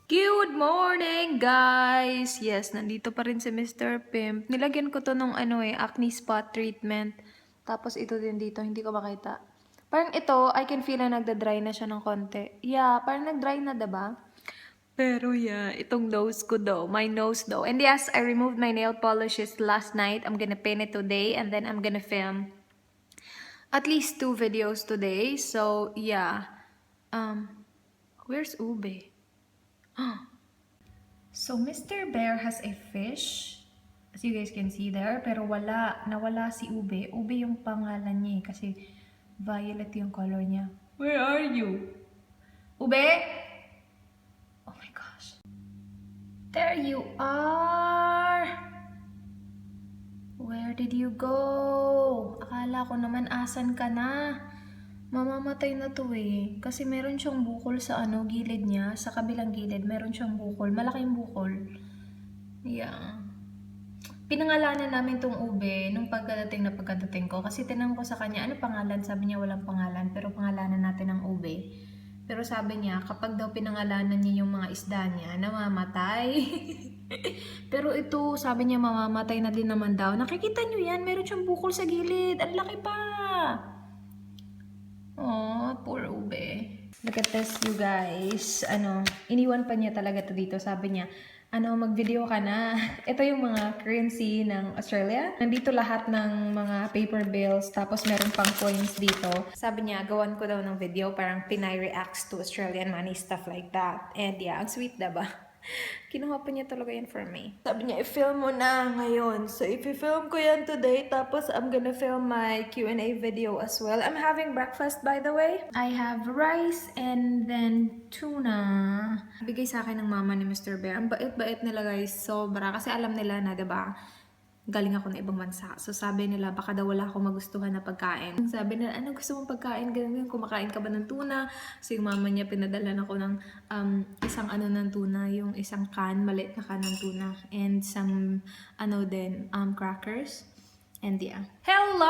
Good morning, guys! Yes, nandito pa rin si Mr. Pimp. Nilagyan ko to nung acne spot treatment. Tapos ito din dito, hindi ko makita. Parang ito, I can feel na nagda-dry na siya ng konti. Yeah, parang nag-dry na, diba? Pero yeah, itong nose ko daw. My nose daw. And yes, I removed my nail polishes last night. I'm gonna paint it today and then I'm gonna film at least 2 videos today. So, yeah. Where's Ube? So, Mr. Bear has a fish, as you guys can see there, pero nawala si Ube. Ube yung pangalan niya kasi violet yung color niya. Where are you? Ube? Oh my gosh. There you are! Where did you go? Akala ko naman asan ka na. Mamamatay na to eh. Kasi meron siyang bukol sa gilid niya. Sa kabilang gilid, meron siyang bukol. Malaking bukol. Yeah. Pinangalanan namin tong ube nung pagkadating ko. Kasi tinanong ko sa kanya, ano pangalan? Sabi niya walang pangalan, pero pangalanan natin ang ube. Pero sabi niya, kapag daw pinangalanan niya yung mga isda niya, namamatay. Pero ito, sabi niya mamamatay na din naman daw. Nakikita niyo yan, meron siyang bukol sa gilid. Ang laki pa! Oh, poor ube. Look at this, you guys. Iniwan pa niya talaga to dito. Sabi niya, mag-video ka na. Ito yung mga currency ng Australia. Nandito lahat ng mga paper bills. Tapos meron pang coins dito. Sabi niya, gawan ko daw ng video. Parang Pinay reacts to Australian money, stuff like that. And yeah, ang sweet diba? Kinuha pa niya talaga yan for me. Sabi niya, i-film mo na ngayon. So, i-film ko yan today. Tapos, I'm gonna film my Q&A video as well. I'm having breakfast, by the way. I have rice and then tuna. Bigay sa akin ng mama ni Mr. Bear. Ang bait-bait nila, guys. Sobra. Kasi alam nila na, diba? Galing ako ng ibang bansa. So, sabi nila, baka daw wala akong magustuhan na pagkain. Sabi nila, ano gusto mong pagkain? Ganun, kumakain ka ba ng tuna? So, yung mama niya, pinadalan ako ng isang ng tuna. Yung isang can, maliit na can ng tuna. And some, crackers. And yeah. Hello!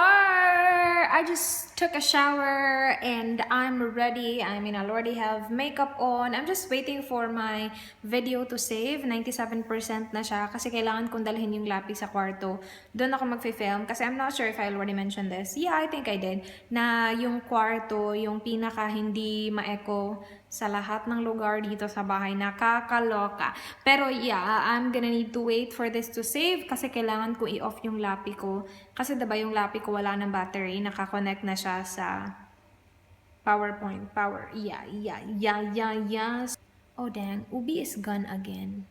I just took a shower and I'm ready. I mean, I already have makeup on. I'm just waiting for my video to save. 97% na siya kasi kailangan kong dalhin yung lapis sa kwarto. Doon ako magfi-film kasi I'm not sure if I already mentioned this. Yeah, I think I did. Na yung kwarto, yung pinaka hindi ma-echo sa lahat ng lugar dito sa bahay, nakakaloka. Pero yeah, I'm gonna need to wait for this to save kasi kailangan ko i-off yung lapi ko. Kasi diba yung lapi ko wala ng battery, nakakonect na siya sa PowerPoint. Yeah. Oh dang, Ubi is gone again.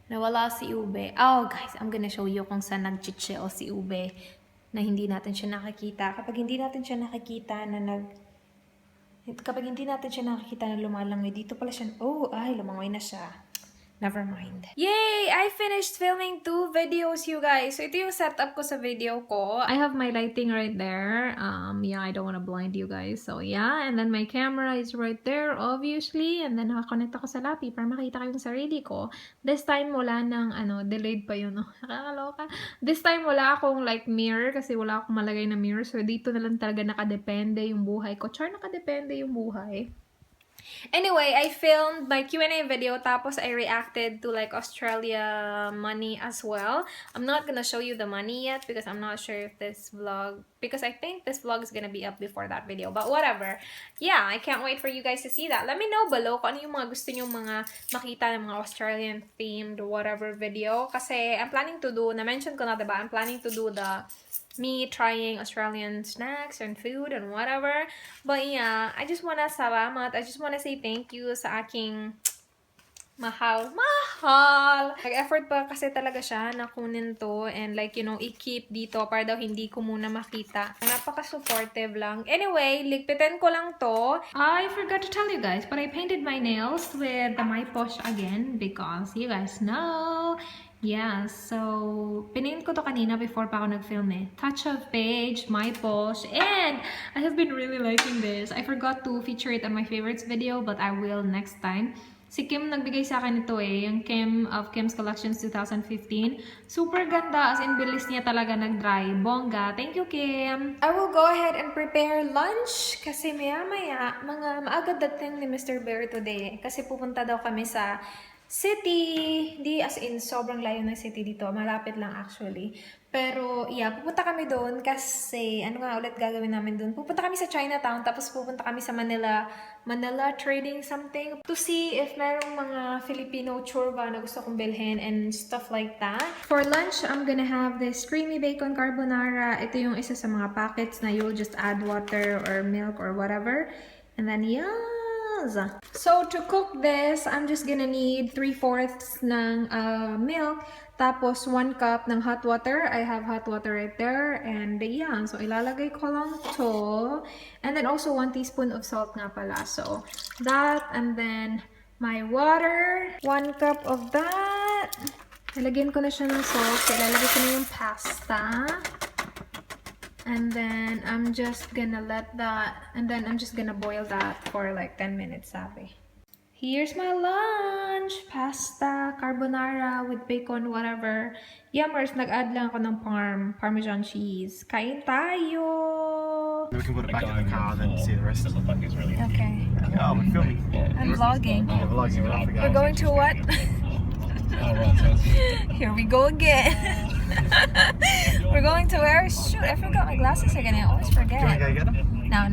Nawala si Ube. Oh guys, I'm gonna show you kung saan nag-chill si Ube na hindi natin siya nakakita. Kapag hindi natin siya nakakita na lumalangoy, dito pala siya. Oh, ay, lumangoy na siya. Never mind. Yay! I finished filming 2 videos, you guys. So, ito yung setup ko sa video ko. I have my lighting right there. Yeah, I don't wanna blind you guys. So, yeah. And then my camera is right there, obviously. And then, nakakonect ako sa lapi para makita ko yung sarili ko. This time, wala nang, delayed pa yun. Nakakaloka. This time, wala akong, mirror kasi wala akong malagay na mirror. So, dito na lang talaga nakadepende yung buhay ko. Nakadepende yung buhay. Anyway, I filmed my Q&A video tapos I reacted to Australia money as well. I'm not gonna show you the money yet because I'm not sure if because I think this vlog is gonna be up before that video. But whatever. Yeah, I can't wait for you guys to see that. Let me know below kung ano yung mga gusto nyo makita ng mga Australian themed whatever video. Kasi I'm planning to do, na-mention ko na diba, I'm planning to do me trying Australian snacks and food and whatever. But yeah, I just wanna salamat. I just wanna say thank you sa aking mahal. Nag-effort pa kasi talaga siya na kunin to and i-keep dito para daw hindi ko muna makita. Napaka-supportive lang. Anyway, ligpitin ko lang to. I forgot to tell you guys, but I painted my nails with the My Posh again because you guys know. Yeah, so pinaint ko to kanina before pa ako nag-film eh. Touch of Page, My Posh, and I have been really liking this. I forgot to feature it on my favorites video, but I will next time. Si Kim nagbigay sa akin ito eh, yung Kim of Kim's Collections 2015. Super ganda, as in bilis niya talaga nag-dry. Bongga. Thank you, Kim! I will go ahead and prepare lunch kasi maya-maya, maaga dating ni Mr. Bear today. Kasi pupunta daw kami sa city. Di as in sobrang layo ng city dito. Malapit lang actually. Pero yeah, pupunta kami doon kasi ano nga ulit gagawin namin doon? Pupunta kami sa Chinatown tapos pupunta kami sa Manila trading something to see if merong mga Filipino churba na gusto kong bilhin and stuff like that. For lunch, I'm gonna have this creamy bacon carbonara. Ito yung isa sa mga packets na you'll just add water or milk or whatever. And then yes! So to cook this, I'm just gonna need 3/4 ng milk, tapos 1 cup ng hot water. I have hot water right there, and yeah, so ilalagay ko lang to. And then also 1 teaspoon of salt nga pala. So that, and then my water, 1 cup of that. Nalagyan ko na siya ng salt, so ilalagay ko na yung pasta. And then I'm just gonna let that, and then I'm just gonna boil that for like 10 minutes, sabi. Here's my lunch! Pasta, carbonara with bacon, whatever. Yummers, nag-add lang ako ng Parmesan cheese. Kain tayo! We can put it back in the car and then see the rest of it. Okay. Oh, we're filming. I'm vlogging. Yeah, vlogging. We're going to what? Here we go again. We're going to where? Shoot, I forgot my glasses again. I always forget. Do you want to go get them? No.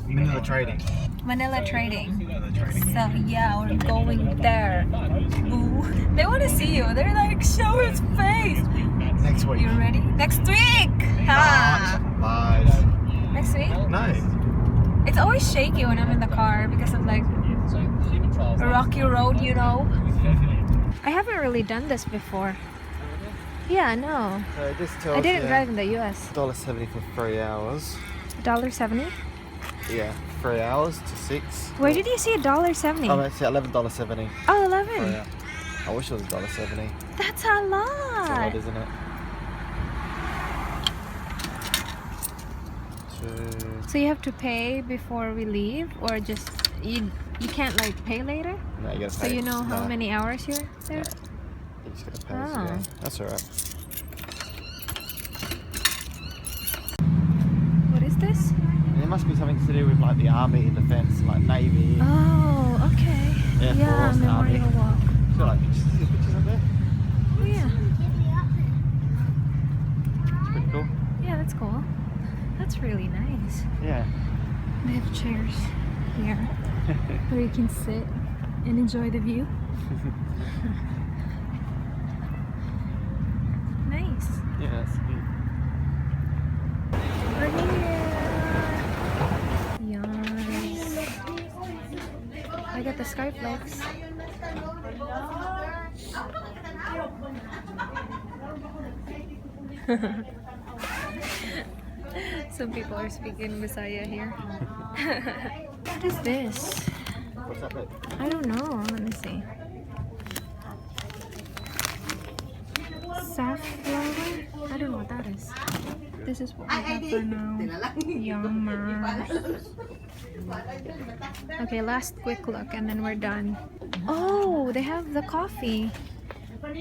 Manila Trading. Manila Trading. So yeah, we're going there. Ooh, they want to see you. They're like, show his face. Next week. You ready? Next week. Ha. Lies. Next week? No. It's always shaky when I'm in the car because of like a rocky road, you know. I haven't really done this before. Yeah, no. So this tells I didn't drive in the US. $1.70 for 3 hours. $1.70? Yeah, 3 hours to 6. Where did you see $1.70? Oh, it's $11.70. Oh, 11. Yeah. I wish it was $1.70. That's a lot. It's a lot, isn't it? So you have to pay before we leave, or just you can't like pay later? No, you gotta So pay. you know how many hours you're there? You just gotta pay. Oh. So yeah, that's alright. What is this? There must be something to do with like the army and defence, like navy. Oh, okay. Air Yeah, Force, Army. Memorial Walk. So like pictures up there. Oh yeah. It's pretty cool. Yeah, that's cool. That's really nice. Yeah. They have chairs here where you can sit and enjoy the view. Nice. Yeah, that's neat. We're here. Yes. I got the Skyflex. Some people are speaking Bisaya here. What is this? What's that bit? I don't know. Let me see. Safflower? I don't know what that is. This is what we have for now. Yummer. Okay, last quick look and then we're done. Oh, they have the coffee.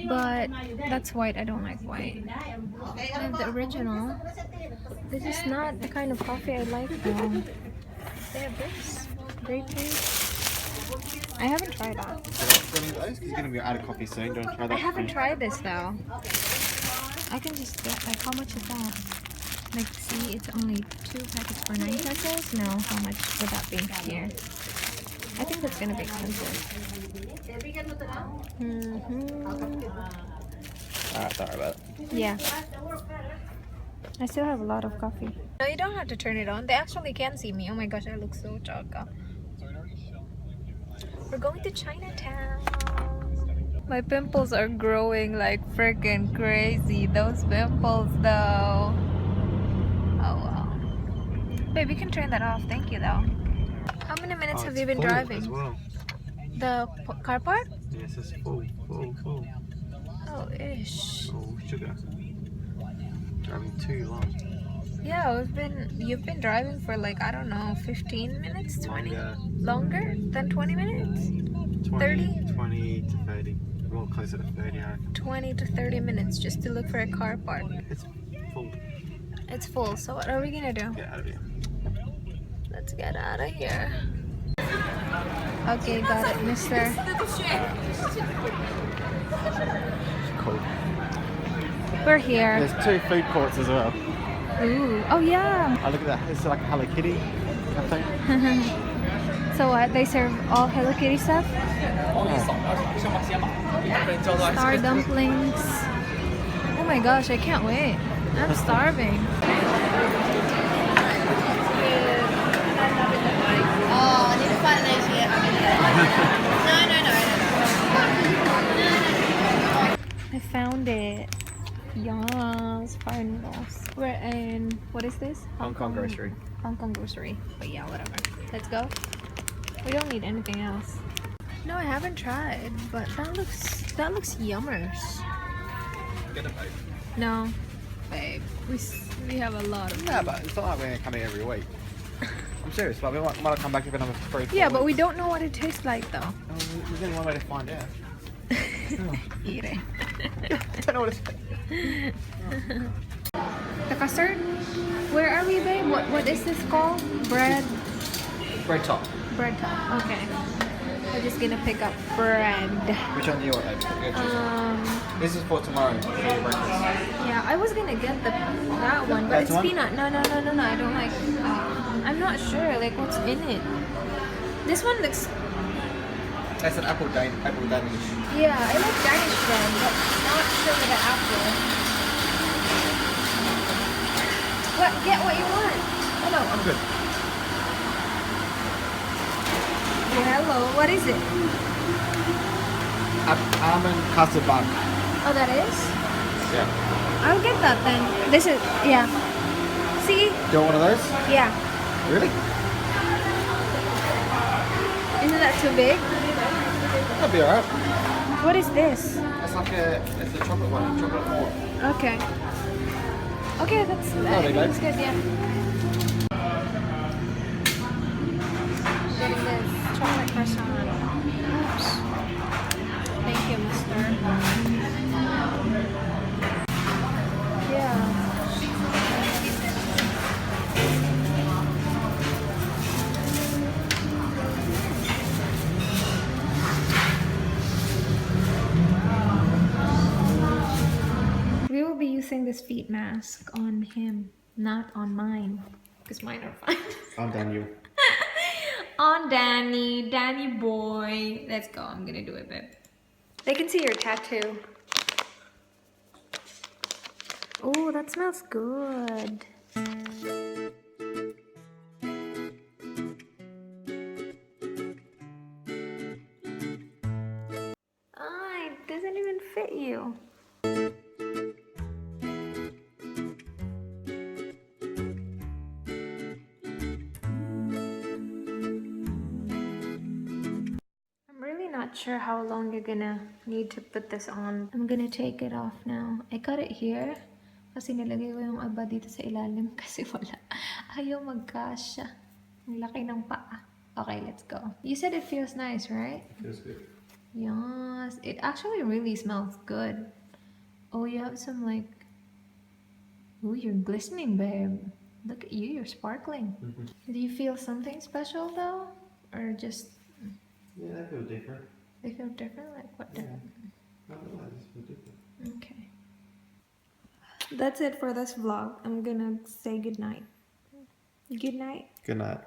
But that's white. I don't like white. They have the original. This is not the kind of coffee I like though. They have this. Grape juice. I haven't tried that. Because you're gonna be out of coffee soon. Don't try that. I haven't tried this though. I can just get like, how much is that? Like, see, it's only 2 packets for 9 pesos. No, how much would that be here? I think that's gonna be expensive. Alright, sorry about it. Yeah. I still have a lot of coffee. No, you don't have to turn it on. They actually can see me. Oh my gosh, I look so chaka. We're going to Chinatown. My pimples are growing like freaking crazy. Those pimples though. Oh wow. Babe, you can turn that off. Thank you though. How many minutes have you been driving? As well. The car park? Yes, it's full. Oh, ish. Oh, sugar. Driving too long. Yeah, you've been driving for like, I don't know, 15 minutes, 20? Longer than 20 minutes? 30? 20 to 30. Well, closer to 30, I reckon. 20 to 30 minutes just to look for a car park. It's full. It's full, so what are we gonna do? Get out of here. Let's get out of here. Okay, got it, mister. Cool. We're here. There's 2 food courts as well. Ooh. Oh, yeah. Oh, look at that. It's like a Hello Kitty cafe. So what? They serve all Hello Kitty stuff? Star dumplings. Oh my gosh, I can't wait. I'm starving. Oh, I need to find an ATM. No. I found it. Yes, fire noodles. We're in, what is this? Hong Kong grocery. Hong Kong grocery. But yeah, whatever. Let's go. We don't need anything else. No, I haven't tried, but that looks yummers. Get a boat. No, babe. We have a lot of. Yeah, but it's not like we're going to come here every week. I'm serious. Like, we might come back here for another 3 4 Yeah, but we weeks. don't know what it tastes like though. Oh, there's only one way to find out. Eat it. I don't know what it's. The custard? Where are we, babe? What is this called? Bread Bread top. top. Okay. We're just gonna pick up bread. Which one do you want, babe? This is for tomorrow. For your breakfast. Yeah, I was gonna get that one, but That it's one? peanut. No, I don't like. I'm not sure like what's in it. This one looks. That's an apple Danish. Yeah, I like Danish bread, but not sure with the apple. What? Get what you want. Oh no, I'm good. Yeah, hello. What is it? Almond custard bun. Oh, that is. Yeah. I'll get that then. This is yeah. See? Do you want one of those? Yeah. Really? Isn't that too big? That'd be alright. What is this? It's a chocolate one, chocolate more. Okay. Okay, that's Lovely, babe. good. Yeah. Getting this chocolate croissant. Oops. Thank you, mister. Yeah. We will be using this feet mask on him, not on mine, because mine are fine. I'm done, you. On Danny boy. Let's go. I'm gonna do it, babe. They can see your tattoo. Oh, that smells good. Ah, it doesn't even fit you. I'm really not sure how long you're gonna need to put this on. I'm gonna take it off now. I got it here kasi nilagay ko yung aba dito sa ilalim kasi wala. Ayaw magkasya. Ang laki ng paa. Okay, let's go. You said it feels nice, right? It feels good. Yes, it actually really smells good. Oh, you have some like... Oh, you're glistening, babe. Look at you, you're sparkling. Do you feel something special though? Or just... Yeah, they feel different. They feel different? Like what? Yeah. I don't know, they just feel different. Okay. That's it for this vlog. I'm gonna say good night. Good night. Good night.